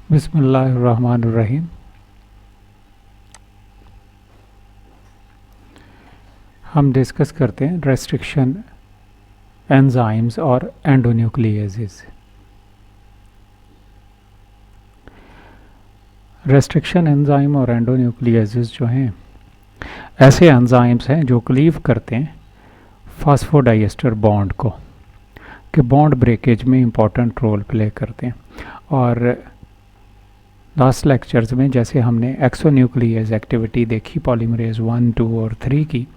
बिस्मिल्लाहिर्रहमानिर्रहीम। हम डिस्कस करते हैं रेस्ट्रिक्शन एंजाइम्स और एंडोन्यूक्लिएजेस। रेस्ट्रिक्शन एंजाइम और एंडोन्यूक्लिएजेस जो हैं ऐसे एंजाइम्स हैं जो क्लीव करते हैं फास्फोडाइएस्टर बॉन्ड को, कि बॉन्ड ब्रेकेज में इम्पॉर्टेंट रोल प्ले करते हैं। और लास्ट लेक्चर्स में जैसे हमने एक्सोन्यूक्लियस एक्टिविटी देखी पॉलीमरेज 1, 2 और 3 की,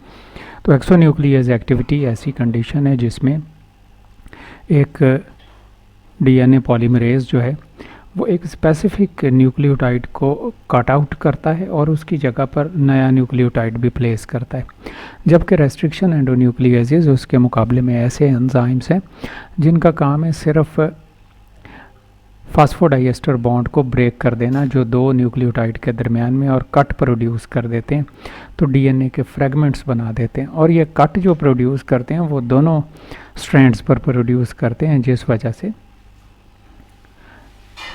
तो एक्सोन्यूक्लियस एक्टिविटी ऐसी कंडीशन है जिसमें एक डीएनए पॉलीमरेज जो है वो एक स्पेसिफिक न्यूक्लियोटाइड को कट आउट करता है और उसकी जगह पर नया न्यूक्लियोटाइड भी प्लेस करता है। जबकि रेस्ट्रिक्शन एंडोन्यूक्लिएजेस उसके मुकाबले में ऐसे एंजाइम्स हैं जिनका काम है सिर्फ फास्फोडाइएस्टर बॉन्ड को ब्रेक कर देना जो दो न्यूक्लियोटाइड के दरमियान में, और कट प्रोड्यूस कर देते हैं, तो डीएनए के फ्रेगमेंट्स बना देते हैं। और ये कट जो प्रोड्यूस करते हैं वो दोनों स्ट्रैंड्स पर प्रोड्यूस करते हैं, जिस वजह से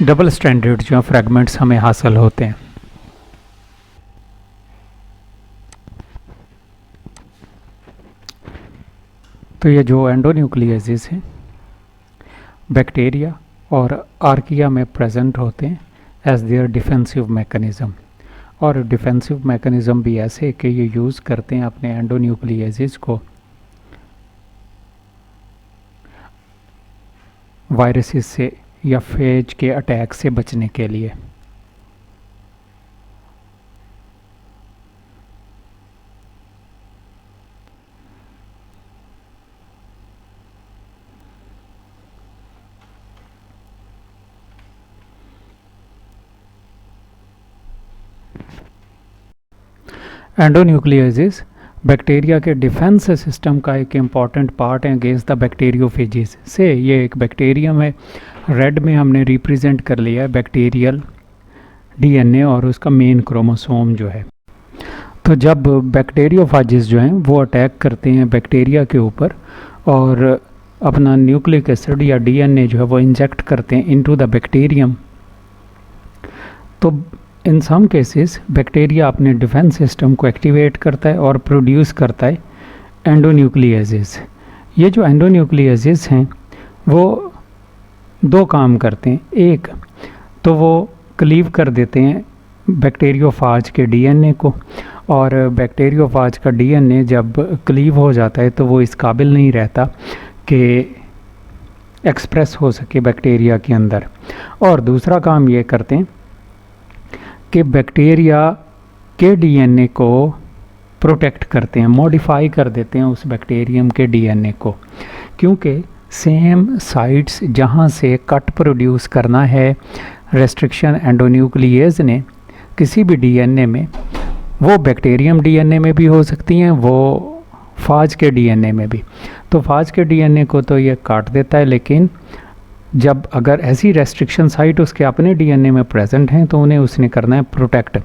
डबल स्ट्रैंडेड जो फ्रेगमेंट्स हमें हासिल होते हैं। तो ये जो एंडोन्यूक्लिएजेस हैं बैक्टीरिया और आर्किया में प्रेजेंट होते हैं एज देयर डिफेंसिव मैकेनिज़्म। और डिफेंसिव मैकेनिज़्म भी ऐसे कि ये यूज़ करते हैं अपने एंडोन्यूक्लिएजेस को वायरसेस से या फेज के अटैक से बचने के लिए। एंडोन्यूक्लिएजेस बैक्टीरिया के डिफेंस सिस्टम का एक इम्पॉर्टेंट पार्ट है अगेंस्ट द बैक्टीरियोफेजेस से। ये एक बैक्टीरियम है, रेड में हमने रिप्रेजेंट कर लिया है बैक्टीरियल डीएनए और उसका मेन क्रोमोसोम जो है। तो जब बैक्टीरियोफेजेस जो हैं वो अटैक करते हैं बैक्टीरिया के ऊपर और अपना न्यूक्लिक एसिड या डीएनए जो है वो इंजेक्ट करते हैं इनटू द बैक्टीरियम, तो इन सम केसेस बैक्टीरिया अपने डिफेंस सिस्टम को एक्टिवेट करता है और प्रोड्यूस करता है एंडोन्यूक्लिएजेस। ये जो एंडोन्यूक्लिएजेस हैं वो दो काम करते हैं। एक तो वो क्लीव कर देते हैं बैक्टीरियोफाज के डीएनए को, और बैक्टीरियोफाज का डीएनए जब क्लीव हो जाता है तो वो इस काबिल नहीं रहता कि एक्सप्रेस हो सके बैक्टीरिया के अंदर। और दूसरा काम ये करते हैं कि बैक्टीरिया के डीएनए को प्रोटेक्ट करते हैं, मॉडिफाई कर देते हैं उस बैक्टीरियम के डीएनए को, क्योंकि सेम साइट्स जहाँ से कट प्रोड्यूस करना है रेस्ट्रिक्शन एंडोन्यूक्लिएज ने किसी भी डीएनए में, वो बैक्टीरियम डीएनए में भी हो सकती हैं, वो फाज के डीएनए में भी। तो फाज के डीएनए को तो ये काट देता है, लेकिन जब अगर ऐसी रेस्ट्रिक्शन साइट उसके अपने डीएनए में प्रेजेंट हैं तो उन्हें उसने करना है प्रोटेक्ट।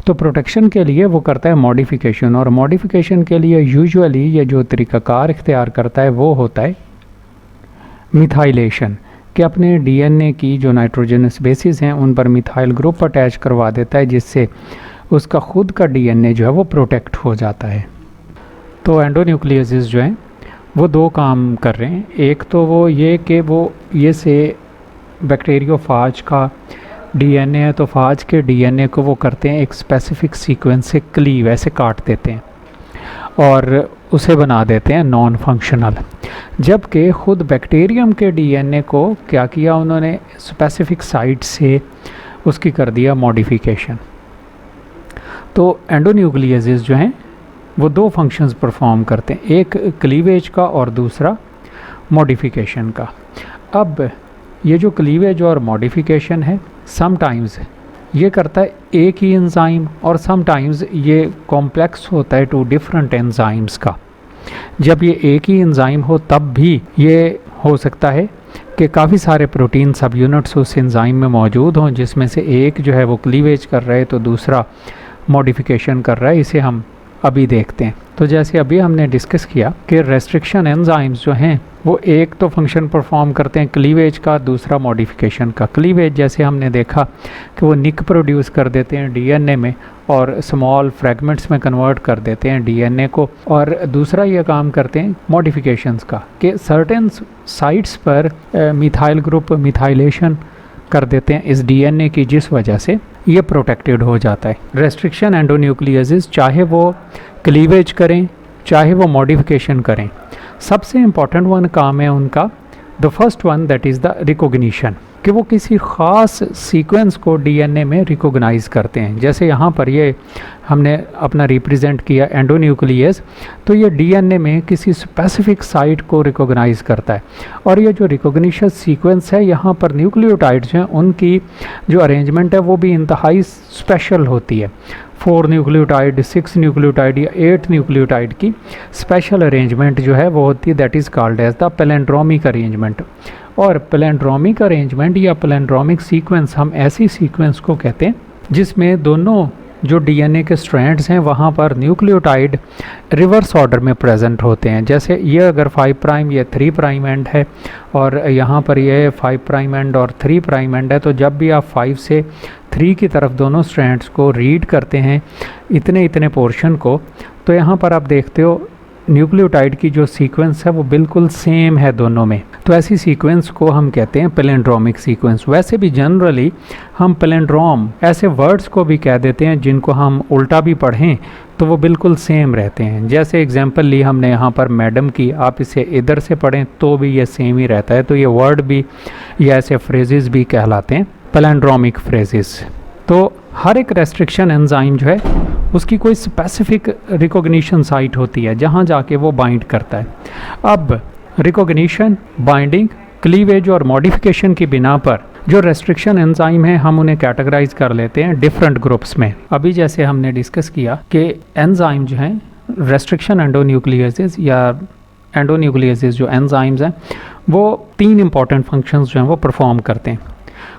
तो प्रोटेक्शन के लिए वो करता है मॉडिफिकेशन, और मॉडिफिकेशन के लिए यूजुअली ये जो तरीक़ाकार इख्तियार करता है वो होता है मिथाइलेशन, कि अपने डीएनए की जो नाइट्रोजनस बेसिस हैं उन पर मिथाइल ग्रुप अटैच करवा देता है, जिससे उसका खुद का डीएनए जो है वो प्रोटेक्ट हो जाता है। तो एंडोन्यूक्लिएजेस जो हैं वो दो काम कर रहे हैं। एक तो वो ये कि वो ये से बैक्टीरियोफाज का डीएनए है तो फाज के डीएनए को वो करते हैं एक स्पेसिफिक सीक्वेंस से क्लीव, ऐसे काट देते हैं और उसे बना देते हैं नॉन फंक्शनल। जबकि ख़ुद बैक्टीरियम के डीएनए को क्या किया उन्होंने, स्पेसिफिक साइट से उसकी कर दिया मॉडिफिकेशन। तो एंडोन्यूक्लिएजेस जो हैं वो दो फंक्शंस परफॉर्म करते हैं, एक क्लीवेज का और दूसरा मॉडिफिकेशन का। अब ये जो क्लीवेज और मॉडिफिकेशन है समटाइम्स ये करता है एक ही एंजाइम, और समटाइम्स ये कॉम्प्लेक्स होता है टू डिफरेंट एंजाइम्स का। जब ये एक ही एंजाइम हो तब भी ये हो सकता है कि काफ़ी सारे प्रोटीन सब यूनिट्स उस एंजाइम में मौजूद हों, जिसमें से एक जो है वो क्लीवेज कर रहा है तो दूसरा मॉडिफिकेशन कर रहा है। इसे हम अभी देखते हैं। तो जैसे अभी हमने डिस्कस किया कि रेस्ट्रिक्शन एंजाइम्स जो हैं वो एक तो फंक्शन परफॉर्म करते हैं क्लीवेज का, दूसरा मॉडिफिकेशन का। क्लीवेज जैसे हमने देखा कि वो निक प्रोड्यूस कर देते हैं डीएनए में और स्मॉल फ्रेगमेंट्स में कन्वर्ट कर देते हैं डीएनए को, और दूसरा ये काम करते हैं मॉडिफिकेशंस का कि सर्टेन साइट्स पर मिथाइल ग्रुप मिथाइलेशन कर देते हैं इस डीएनए की, जिस वजह से ये प्रोटेक्टेड हो जाता है। रेस्ट्रिक्शन एंडोन्यूक्लियसेस चाहे वो क्लीवेज करें चाहे वो मॉडिफिकेशन करें, सबसे इम्पॉर्टेंट वन काम है उनका, the first one that is the recognition, कि वो किसी ख़ास सीक्वेंस को डीएनए में रिकॉग्नाइज करते हैं। जैसे यहाँ पर ये हमने अपना रिप्रेजेंट किया एंडोन्यूक्लियस, तो ये डीएनए में किसी स्पेसिफिक साइट को रिकॉग्नाइज करता है, और ये जो रिकॉग्निशन सीक्वेंस है यहाँ पर न्यूक्लियोटाइड्स हैं उनकी जो अरेंजमेंट है वो भी इंतहाई स्पेशल होती है। 4 न्यूक्लियोटाइड, 6 न्यूक्लियोटाइड या 8 न्यूक्लियोटाइड की स्पेशल अरेंजमेंट जो है वो होती है, that is called as the palindromic arrangement. और पैलिंड्रोमिक अरेंजमेंट या पैलिंड्रोमिक सीक्वेंस, हम ऐसी सीक्वेंस को कहते हैं जिसमें दोनों जो डीएनए के स्ट्रैंड्स हैं वहाँ पर न्यूक्लियोटाइड रिवर्स ऑर्डर में प्रेजेंट होते हैं। जैसे ये अगर 5 प्राइम ये 3 प्राइम एंड है और यहाँ पर ये 5 प्राइम एंड और 3 प्राइम एंड है, तो जब भी आप 5 से 3 की तरफ दोनों स्ट्रैंड्स को रीड करते हैं इतने पोर्शन को, तो यहाँ पर आप देखते हो न्यूक्लियोटाइड की जो सीक्वेंस है वो बिल्कुल सेम है दोनों में। तो ऐसी सीक्वेंस को हम कहते हैं पैलिंड्रोमिक सीक्वेंस। वैसे भी जनरली हम पैलिंड्रोम ऐसे वर्ड्स को भी कह देते हैं जिनको हम उल्टा भी पढ़ें तो वो बिल्कुल सेम रहते हैं। जैसे एग्जांपल ली हमने यहाँ पर मैडम की, आप इसे इधर से पढ़ें तो भी ये सेम ही रहता है। तो ये वर्ड भी या ऐसे फ्रेजेस भी कहलाते हैं पैलिंड्रोमिक फ्रेजेस। तो हर एक रेस्ट्रिक्शन एंजाइम जो है उसकी कोई स्पेसिफिक रिकॉग्निशन साइट होती है जहाँ जाके वो बाइंड करता है। अब रिकॉग्निशन, बाइंडिंग, क्लीवेज और मॉडिफिकेशन की बिना पर जो रेस्ट्रिक्शन एंजाइम है हम उन्हें कैटेगराइज कर लेते हैं डिफरेंट ग्रुप्स में। अभी जैसे हमने डिस्कस किया कि एंजाइम जो हैं रेस्ट्रिक्शन एंडोन्यूक्लियसेस या एंडोन्यूक्लियसेस जो एंजाइम्स हैं वो 3 इंपॉर्टेंट फंक्शंस जो हैं वो परफॉर्म करते हैं।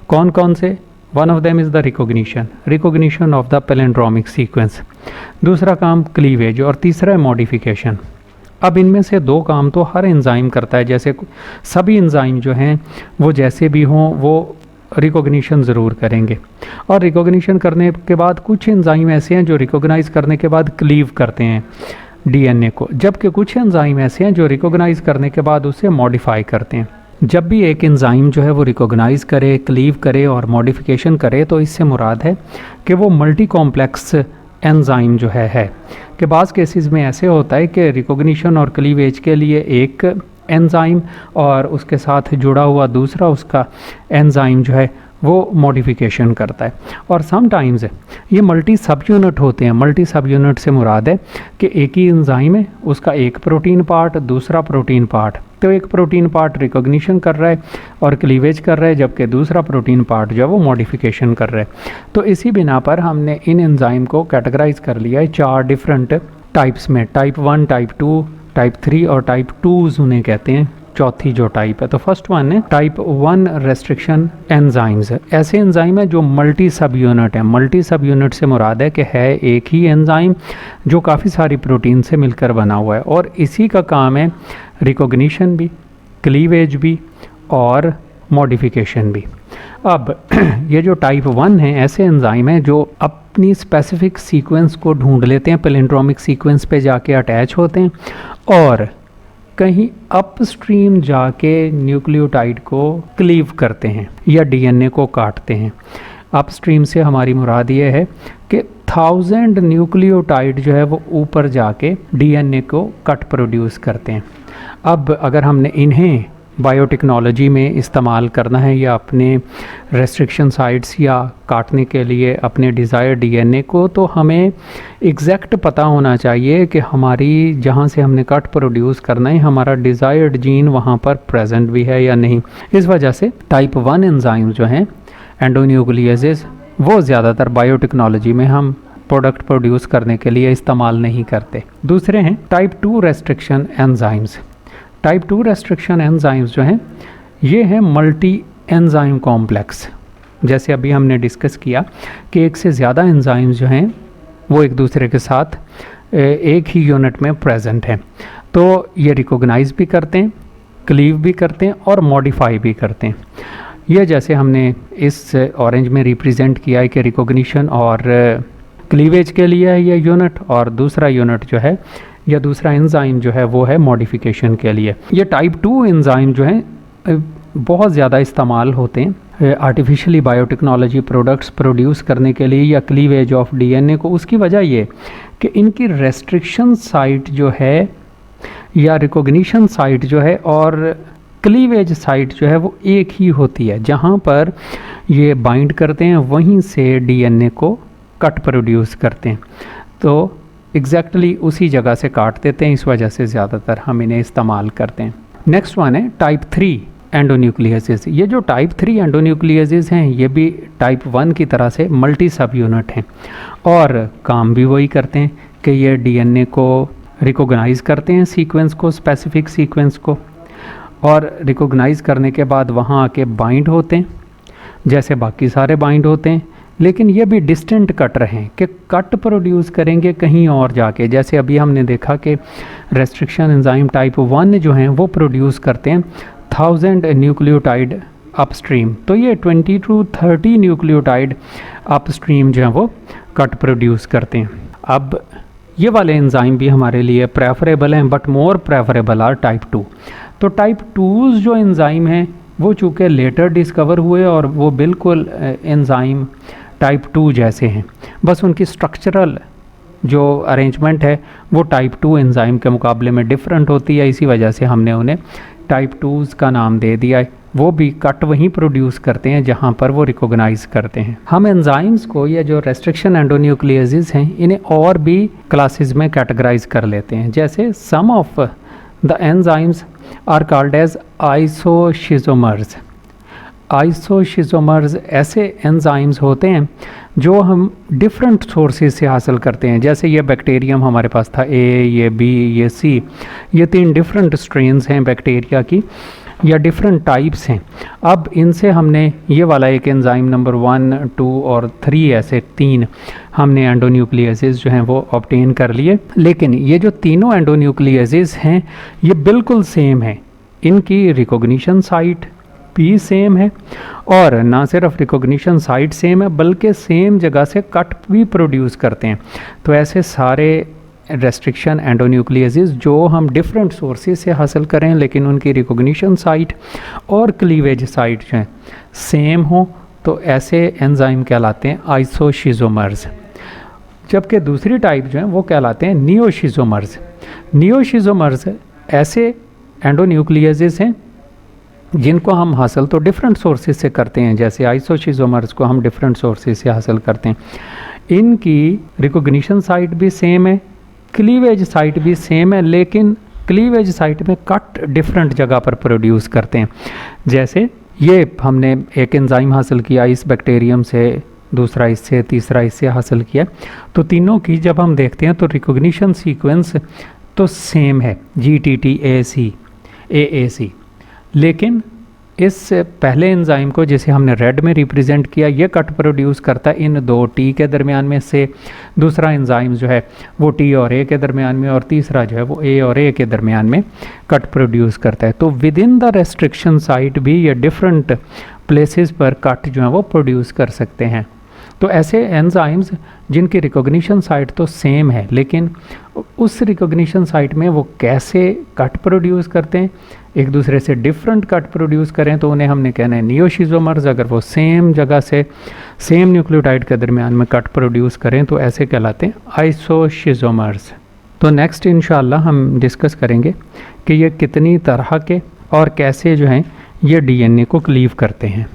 कौन कौन से? One of them is the recognition of the palindromic sequence, दूसरा काम क्लीवेज और तीसरा है मॉडिफिकेशन। अब इनमें से 2 काम तो हर एंजाइम करता है। जैसे सभी एंजाइम जो हैं वो जैसे भी हों वो रिकॉग्निशन ज़रूर करेंगे, और रिकॉग्निशन करने के बाद कुछ एंजाइम ऐसे हैं जो रिकॉग्नाइज करने के बाद क्लीव करते हैं डीएनए को, जबकि कुछ एंजाइम ऐसे हैं जो रिकॉग्नाइज करने के बाद उसे मॉडिफाई करते हैं। जब भी एक एंजाइम जो है वो रिकॉग्नाइज करे, क्लीव करे और मॉडिफिकेशन करे तो इससे मुराद है कि वो मल्टी कॉम्प्लेक्स एंजाइम जो है कि बाज़ केसेस में ऐसे होता है कि रिकॉग्निशन और क्लीवेज के लिए एक एंजाइम और उसके साथ जुड़ा हुआ दूसरा उसका एंजाइम जो है वो मॉडिफिकेशन करता है। और समटाइम्स ये मल्टी सब यूनिट होते हैं। मल्टी सब यूनिट से मुराद है कि एक ही एंजाइम है, उसका एक प्रोटीन पार्ट दूसरा प्रोटीन पार्ट, तो एक प्रोटीन पार्ट रिकॉग्निशन कर रहा है और क्लीवेज कर रहा है, जबकि दूसरा प्रोटीन पार्ट जो है वो मॉडिफिकेशन कर रहा है। तो इसी बिना पर हमने इन एंजाइम को कैटेगराइज कर लिया है 4 डिफरेंट टाइप्स में, टाइप 1, टाइप 2, टाइप 3 और टाइप 2 उन्हें कहते हैं, चौथी जो टाइप है। तो फर्स्ट वन है टाइप 1 रेस्ट्रिक्शन एंजाइम्स। ऐसे एंजाइम है जो मल्टी सब यूनिट है। मल्टी सब यूनिट से मुराद है कि है एक ही एंजाइम जो काफ़ी सारी प्रोटीन से मिलकर बना हुआ है, और इसी का काम है रिकॉग्निशन भी, क्लीवेज भी और मॉडिफिकेशन भी। अब ये जो टाइप 1 है ऐसे एंजाइम है जो अपनी स्पेसिफिक सीक्वेंस को ढूंढ लेते हैं, पैलिंड्रोमिक सीक्वेंस पे जाके अटैच होते हैं और कहीं अपस्ट्रीम जाके न्यूक्लियोटाइड को क्लीव करते हैं या डीएनए को काटते हैं। अपस्ट्रीम से हमारी मुराद ये है कि 1000 न्यूक्लियोटाइड जो है वो ऊपर जाके डीएनए को कट प्रोड्यूस करते हैं। अब अगर हमने इन्हें बायोटेक्नोलॉजी में इस्तेमाल करना है या अपने रेस्ट्रिक्शन साइट्स या काटने के लिए अपने डिज़ायर डीएनए को, तो हमें एग्जैक्ट पता होना चाहिए कि हमारी जहाँ से हमने कट प्रोड्यूस करना है हमारा डिज़ायर्ड जीन वहाँ पर प्रेजेंट भी है या नहीं। इस वजह से टाइप 1 एंजाइम जो हैं एंडोन्यूक्लियसेस वो ज़्यादातर बायोटेक्नोलॉजी में हम प्रोडक्ट प्रोड्यूस करने के लिए इस्तेमाल नहीं करते। दूसरे हैं type 2 restriction enzymes. Type 2 restriction enzymes जो हैं ये हैं मल्टी एंजाइम कॉम्प्लेक्स। जैसे अभी हमने डिस्कस किया कि एक से ज़्यादा एंजाइम्स जो हैं वो एक दूसरे के साथ एक ही यूनिट में प्रेजेंट हैं। तो ये रिकॉग्नाइज भी करते हैं, क्लीव भी करते हैं और मॉडिफाई भी करते हैं। ये जैसे हमने इस ऑरेंज में रिप्रेजेंट किया है कि रिकॉग्निशन और क्लीवेज के लिए है ये यूनिट, और दूसरा यूनिट जो है या दूसरा एंजाइम जो है वो है मॉडिफिकेशन के लिए। ये टाइप 2 एंजाइम जो है बहुत ज़्यादा इस्तेमाल होते हैं आर्टिफिशियली बायोटेक्नोलॉजी प्रोडक्ट्स प्रोड्यूस करने के लिए या क्लीवेज ऑफ डीएनए को। उसकी वजह ये कि इनकी रेस्ट्रिक्शन साइट जो है या रिकॉग्निशन साइट जो है और क्लीवेज साइट जो है वो एक ही होती है। जहाँ पर ये बाइंड करते हैं वहीं से डीएनए को कट प्रोड्यूस करते हैं, तो एग्जैक्टली उसी जगह से काट देते हैं। इस वजह से ज़्यादातर हम इन्हें इस्तेमाल करते हैं। नेक्स्ट वन है टाइप 3 एंडोन्यूक्लियसिस। ये जो टाइप 3 एंडोन्यूक्लियसिस हैं ये भी टाइप 1 की तरह से मल्टी सब यूनिट हैं और काम भी वही करते हैं कि ये डीएनए को रिकॉग्नाइज करते हैं, सीक्वेंस को, स्पेसिफिक सीक्वेंस को, और रिकॉग्नाइज करने के बाद वहाँ आके बाइंड होते हैं जैसे बाकी सारे बाइंड होते हैं। लेकिन ये भी डिस्टेंट कट रहे हैं कि कट प्रोड्यूस करेंगे कहीं और जाके। जैसे अभी हमने देखा कि रेस्ट्रिक्शन एंजाइम टाइप 1 जो हैं वो प्रोड्यूस करते हैं 1000 न्यूक्लियोटाइड अपस्ट्रीम, तो ये 20 to 30 न्यूक्लियोटाइड अपस्ट्रीम जो हैं वो कट प्रोड्यूस करते हैं। अब ये वाले एंजाइम भी हमारे लिए प्रेफरेबल हैं, but more preferable are type 2। तो टाइप 2 जो एंजाइम हैं वो चूँकि लेटर डिस्कवर हुए और वो बिल्कुल एंजाइम टाइप 2 जैसे हैं, बस उनकी स्ट्रक्चरल जो अरेंजमेंट है वो टाइप 2 एंजाइम के मुकाबले में डिफरेंट होती है। इसी वजह से हमने उन्हें टाइप 2 का नाम दे दिया है। वो भी कट वहीं प्रोड्यूस करते हैं जहाँ पर वो रिकॉग्नाइज करते हैं। हम एंजाइम्स को, या जो रेस्ट्रिक्शन एंडोन्यूक्लियसिस हैं, इन्हें और भी क्लासेस में कैटेगराइज कर लेते हैं। जैसे some of the enzymes are called as isoschizomers. Isoschizomers ऐसे एंजाइम्स होते हैं जो हम डिफरेंट सोर्सेज से हासिल करते हैं। जैसे ये बैक्टीरियम हमारे पास था, ए, ये बी, ये सी, ये 3 डिफरेंट स्ट्रेन्स हैं बैक्टीरिया की या डिफरेंट टाइप्स हैं। अब इनसे हमने ये वाला एक एंजाइम नंबर 1, 2 और 3 ऐसे 3 हमने एंडोन्यूक्लियसिस जो हैं वो ऑब्टेन कर लिए। लेकिन ये जो तीनों एंडोन्यूक्लियसिस हैं ये बिल्कुल सेम है, इनकी रिकॉग्निशन साइट भी सेम है, और ना सिर्फ रिकॉग्निशन साइट सेम है बल्कि सेम जगह से कट भी प्रोड्यूस करते हैं। तो ऐसे सारे रेस्ट्रिक्शन एंडोन्यूक्लियसिस जो हम डिफरेंट सोर्सेज से हासिल करें लेकिन उनकी रिकॉग्निशन साइट और क्लीवेज साइट जो हैं सेम हो, तो ऐसे एंजाइम कहलाते हैं आइसोशिजोमर्स। जबकि दूसरी टाइप जो हैं वो कहलाते हैं नियोशिजोमर्स। नियोशिजोमर्स ऐसे एंडोन्यूक्लियसिस हैं जिनको हम हासिल तो डिफरेंट सोर्सेज से करते हैं, जैसे आइसोशिजोमर्स को हम डिफरेंट सोर्सेज से हासिल करते हैं। इनकी रिकॉग्निशन साइट भी सेम है, क्लीवेज साइट भी सेम है, लेकिन क्लीवेज साइट में कट डिफरेंट जगह पर प्रोड्यूस करते हैं। जैसे ये हमने एक एंजाइम हासिल किया इस बैक्टीरियम से, दूसरा इससे, तीसरा इससे हासिल किया, तो तीनों की जब हम देखते हैं तो रिकॉग्निशन सीक्वेंस तो सेम है, GTTAC AAC। लेकिन इस पहले एंजाइम को जिसे हमने रेड में रिप्रेजेंट किया, ये कट प्रोड्यूस करता है इन 2 T के दरमियान में से, दूसरा एंजाइम जो है वो T और A के दरमियान में, और तीसरा जो है वो A और A के दरमियान में कट प्रोड्यूस करता है। तो with in the restriction site भी ये डिफरेंट प्लेसेस पर कट जो है वो प्रोड्यूस कर सकते हैं। तो ऐसे एंजाइम्स जिनकी रिकॉग्निशन साइट तो सेम है लेकिन उस रिकॉग्निशन साइट में वो कैसे कट प्रोड्यूस करते हैं, एक दूसरे से डिफरेंट कट प्रोड्यूस करें, तो उन्हें हमने कहना है नियोशिजोमर्स। अगर वो सेम जगह से सेम न्यूक्लियोटाइड के दरमियान में कट प्रोड्यूस करें तो ऐसे कहलाते हैं आइसोशिजोमर्स। तो नेक्स्ट इंशाल्लाह हम डिस्कस करेंगे कि ये कितनी तरह के और कैसे जो हैं ये डीएनए को क्लीव करते हैं।